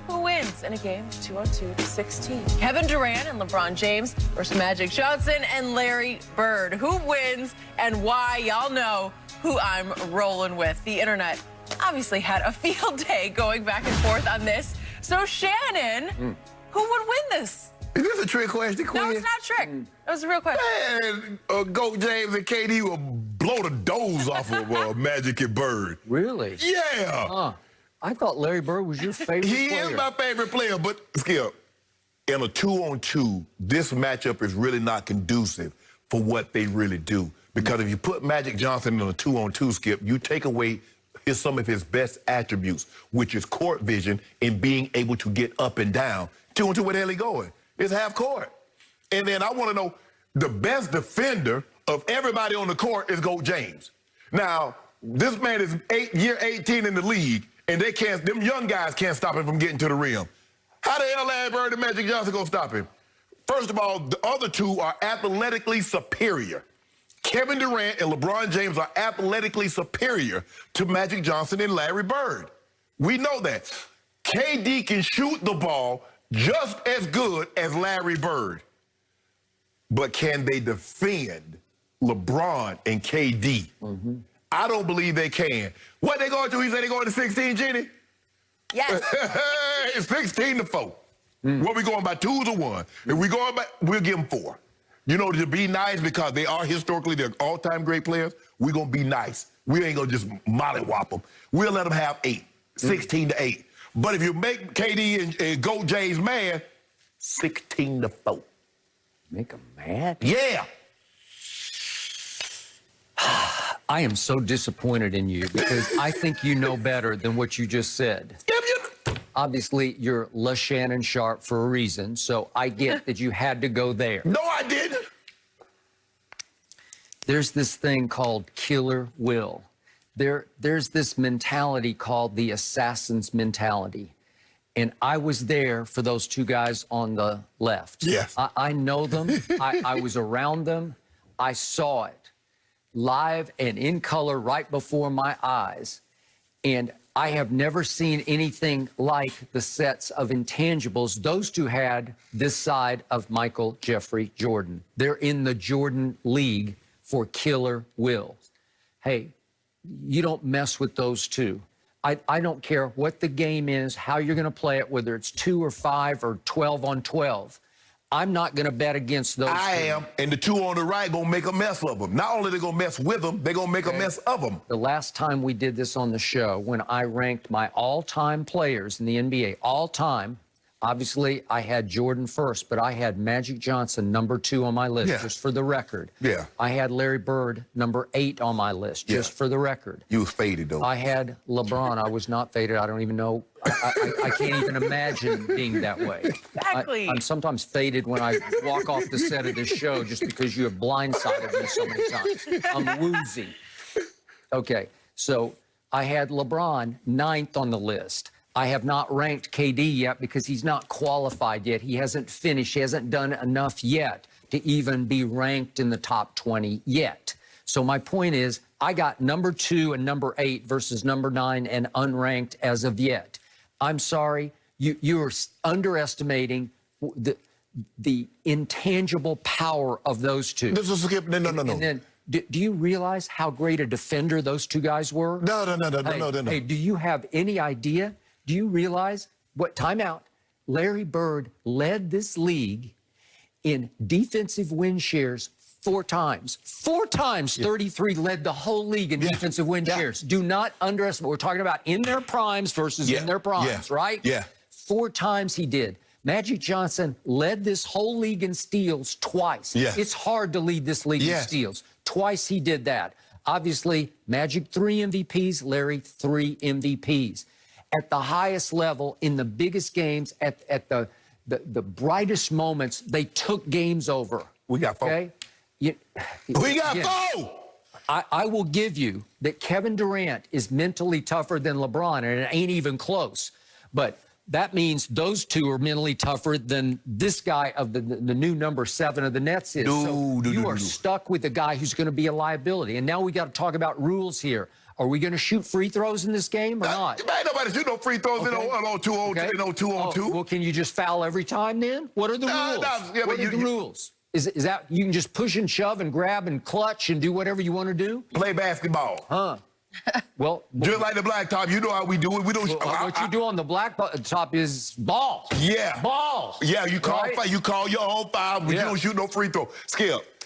Who wins in a game 202-16? Kevin Durant and LeBron James versus Magic Johnson and Larry Bird. Who wins and why? Y'all know who I'm rolling with. The internet obviously had a field day going back and forth on this. So Shannon, who would win this? Is this a trick question, Queen? No, it's not a trick. It was a real question. Man, Goat James and KD will blow the doze off of Magic and Bird. Really? Yeah. I thought Larry Bird was your favorite He player. is my favorite player, but Skip, in a 2-on-2, this matchup is really not conducive for what they really do. Because if you put Magic Johnson in a 2-on-2, Skip, you take away some of his best attributes, which is court vision and being able to get up and down. 2-on-2, where the hell he going? It's half court. And then I want to know, the best defender of everybody on the court is Goat James. Now, this man is year 18 in the league, and them young guys can't stop him from getting to the rim. How the hell Larry Bird and Magic Johnson gonna stop him? First of all, the other two are athletically superior. Kevin Durant and LeBron James are athletically superior to Magic Johnson and Larry Bird. We know that. KD can shoot the ball just as good as Larry Bird. But can they defend LeBron and KD? I don't believe they can. What they going to? He said they going to 16, Jenny? Yes. It's 16-4. What we going by, 2s or 1? If we going by, we'll give them 4. You know, to be nice, because they are historically, they're all-time great players, we're going to be nice. We ain't going to just mollywop them. We'll let them have 8, 16-8. But if you make KD and Goat James mad, 16-4. Make him mad? Yeah. I am so disappointed in you because I think you know better than what you just said. Obviously, you're Le Shannon Sharp for a reason, so I get that you had to go there. No, I didn't. There's this thing called killer will. There's this mentality called the assassin's mentality. And I was there for those two guys on the left. Yes. I know them. I was around them. I saw it live and in color right before my eyes. And I have never seen anything like the sets of intangibles those two had this side of Michael Jeffrey Jordan. They're in the Jordan League for killer will. Hey, you don't mess with those two. I don't care what the game is, how you're going to play it, whether it's 2 or 5 or 12 on 12. I'm not going to bet against those I am, and the two on the right going to make a mess of them. Not only they going to mess with them, they're going to make a mess of them. The last time we did this on the show, when I ranked my all-time players in the NBA, all-time, obviously I had Jordan first, but I had Magic Johnson number 2 on my list, just for the record. Yeah. I had Larry Bird number 8 on my list, just for the record. You was faded, though. I had LeBron. I was not faded. I don't even know. I can't even imagine being that way. Exactly. I'm sometimes faded when I walk off the set of this show just because you have blindsided me so many times. I'm woozy. Okay, so I had LeBron 9th on the list. I have not ranked KD yet because he's not qualified yet. He hasn't finished. He hasn't done enough yet to even be ranked in the top 20 yet. So my point is, I got number 2 and number 8 versus number 9 and unranked as of yet. I'm sorry, you are underestimating the intangible power of those two. This is Skip. No. And then, do you realize how great a defender those two guys were? No. Hey, do you have any idea? Do you realize what timeout? Larry Bird led this league in defensive win shares 4 times. 4 times, 33 led the whole league in defensive win shares. Do not underestimate. We're talking about in their primes versus in their primes, right? Yeah. 4 times he did. Magic Johnson led this whole league in steals twice. Yeah. It's hard to lead this league in steals. Twice he did that. Obviously, Magic 3 MVPs, Larry 3 MVPs. At the highest level, in the biggest games, at the brightest moments, they took games over. We got 4. Okay? We got 4! I will give you that Kevin Durant is mentally tougher than LeBron, and it ain't even close. But that means those two are mentally tougher than this guy of the new number 7 of the Nets is. So you are stuck with a guy who's going to be a liability. And now we got to talk about rules here. Are we going to shoot free throws in this game or not? Man, nobody shoot no free throws in on 2 on 2 on 2. Well, can you just foul every time then? What are the rules? What are the rules? Is that you can just push and shove and grab and clutch and do whatever you want to do? Play basketball. Huh. Well, just like the blacktop, you know how we do it. We don't. What you do on the blacktop is balls. Yeah. Balls. Yeah, you call right? you call your own foul, but you don't shoot no free throw. Skip.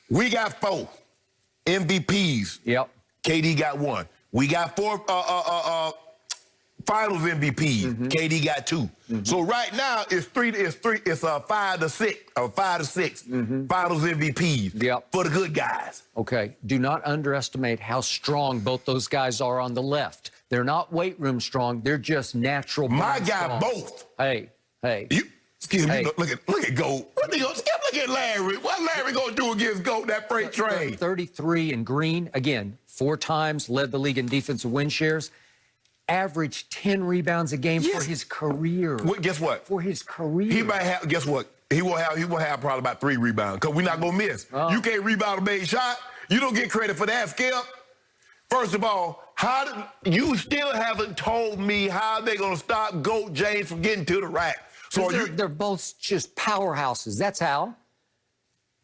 We got 4 MVPs. Yep. KD got 1. We got 4 Finals MVPs. KD got 2. So right now it's 5 to 6 or 5 to 6 Finals MVPs for the good guys. Okay. Do not underestimate how strong both those guys are on the left. They're not weight room strong. They're just natural. My guy strong. both. Hey. Excuse me. Look at Gold. Look at Larry. What Larry gonna do against Gold that freight train? 33 in green. Again, 4 times led the league in defensive win shares. Averaged 10 rebounds a game for his career. Guess what? For his career. He might have. Guess what? He will have probably about 3 rebounds because we're not gonna miss. You can't rebound a made shot. You don't get credit for that, Skip. First of all, you still haven't told me how they're gonna stop Goat James from getting to the rack. So they're both just powerhouses. That's how.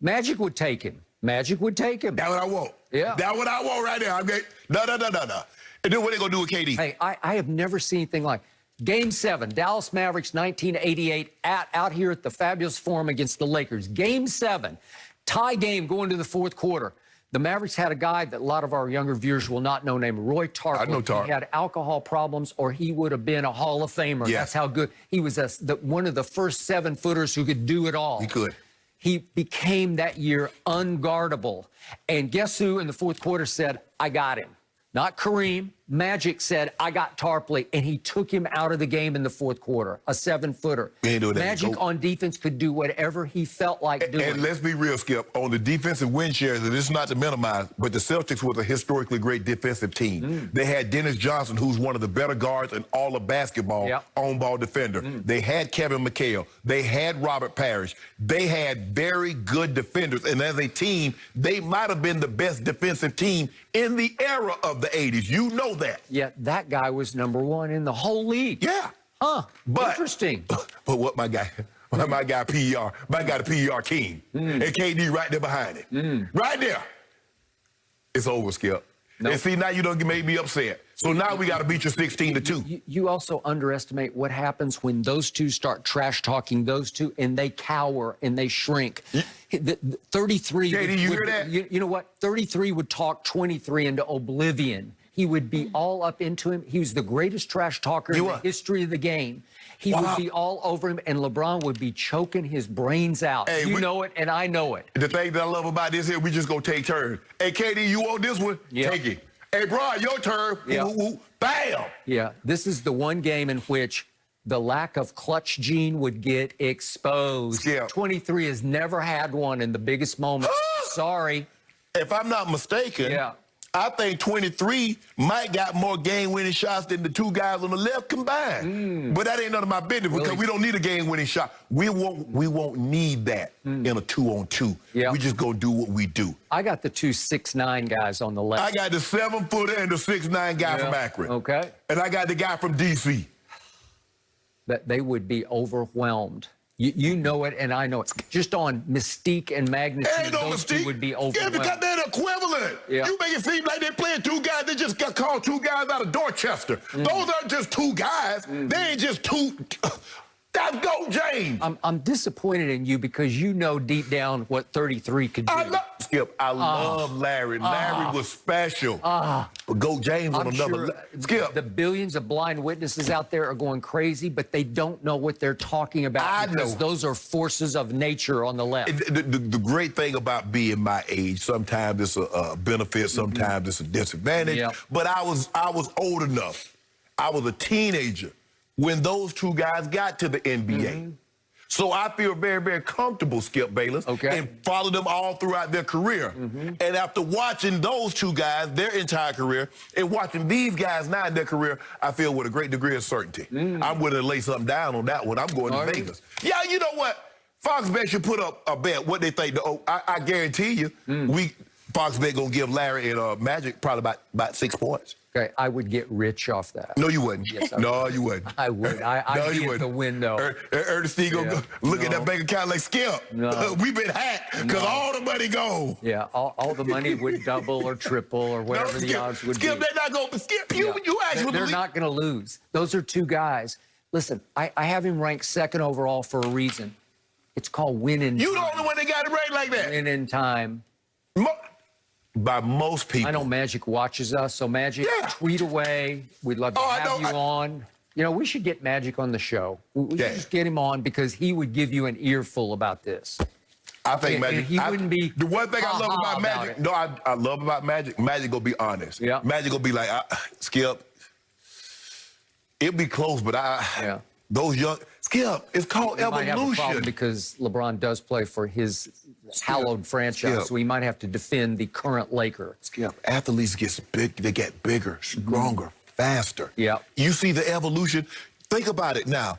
Magic would take him. Magic would take him. That's what I want. Yeah. That's what I want right there. No. And then what they gonna do with KD? Hey, I have never seen anything like Game 7, Dallas Mavericks 1988 out here at the Fabulous Forum against the Lakers. Game 7, tie game going to the 4th quarter. The Mavericks had a guy that a lot of our younger viewers will not know named Roy Tarplin. I know Tarplin. He had alcohol problems or he would have been a Hall of Famer. Yeah. That's how good. He was one of the first 7-footers who could do it all. He could. He became that year unguardable. And guess who in the 4th quarter said, I got him? Not Kareem. Magic said, I got Tarpley, and he took him out of the game in the 4th quarter, a 7-footer. Magic on defense could do whatever he felt like doing. And let's be real, Skip. On the defensive win shares, and this is not to minimize, but the Celtics was a historically great defensive team. They had Dennis Johnson, who's one of the better guards in all of basketball, on-ball defender. They had Kevin McHale. They had Robert Parrish. They had very good defenders. And as a team, they might have been the best defensive team in the era of the 80s. You know that. Yeah, that guy was #1 in the whole league. Yeah. Huh. Interesting. But what my guy PER, my guy the PER king. And KD right there behind it. Right there. It's over, Skip. Nope. And see, now you don't make me upset. So now we got to beat you 16-2. You also underestimate what happens when those two start trash talking those two and they cower and they shrink. 33. KD, you hear that? You know what? 33 would talk 23 into oblivion. He would be all up into him. He was the greatest trash talker in the history of the game. He would be all over him, and LeBron would be choking his brains out. Hey, you know it, and I know it. The thing that I love about this here, we just gonna take turns. Hey, KD, you want this one? Take it. Hey, Bron, your turn. Bam! Yeah, this is the one game in which the lack of clutch gene would get exposed. 23 has never had one in the biggest moment. Sorry. If I'm not mistaken, I think 23 might got more game-winning shots than the 2 guys on the left combined. But that ain't none of my business because we don't need a game-winning shot. We won't need that in a 2-on-2. We just gonna do what we do. I got the 2 6'9" guys on the left. I got the 7-footer and the 6'9" guy from Akron. Okay. And I got the guy from DC. That they would be overwhelmed. You know it, and I know it. Just on mystique and magnitude, those two would be overwhelmed. Yeah, because they're the equivalent. You make it seem like they're playing 2 guys. They just got called 2 guys out of Dorchester. Those aren't just 2 guys. They ain't just 2. That's Go James. I'm disappointed in you because you know deep down what 33 could do. Skip, I love Larry. Larry was special. But Go James on another Skip. The billions of blind witnesses out there are going crazy, but they don't know what they're talking about because those are forces of nature on the left. The great thing about being my age, sometimes it's a benefit, sometimes it's a disadvantage. But I was old enough. I was a teenager when those 2 guys got to the NBA. So I feel very, very comfortable, Skip Bayless, and follow them all throughout their career. And after watching those 2 guys, their entire career, and watching these guys now in their career, I feel with a great degree of certainty. I'm willing to lay something down on that one. I'm going to Vegas. Yeah, you know what? Fox Bet should put up a bet, what they think. I guarantee you, Fox Bet gonna give Larry and Magic probably about 6 points. Okay, I would get rich off that. No, you wouldn't. Yes, I no, would. you wouldn't. I would. I'd be at the window. Ernestine gonna go look at that bank account like, Skip, we've been hacked because all the money go. Yeah, all the money would double or triple or whatever the odds would Skip, be. they're not going to Skip. You actually They're not going to lose. Those are two guys. Listen, I have him ranked second overall for a reason. It's called win in time. You the only one that got it ranked like that. Win in time. By most people. I know Magic watches us, so Magic, tweet away. We'd love to have you on. You know, we should get Magic on the show. We should just get him on because he would give you an earful about this. I think Magic. He wouldn't be. The one thing I love about Magic. No, I love about Magic. Magic gonna be honest. Yeah. Magic gonna be like, Skip. It'll be close, but those young Skip. It's called evolution. Might have a problem because LeBron does play for his hallowed franchise, so he might have to defend the current Laker. Skip. Athletes get big. They get bigger, stronger, faster. Yeah. You see the evolution. Think about it now.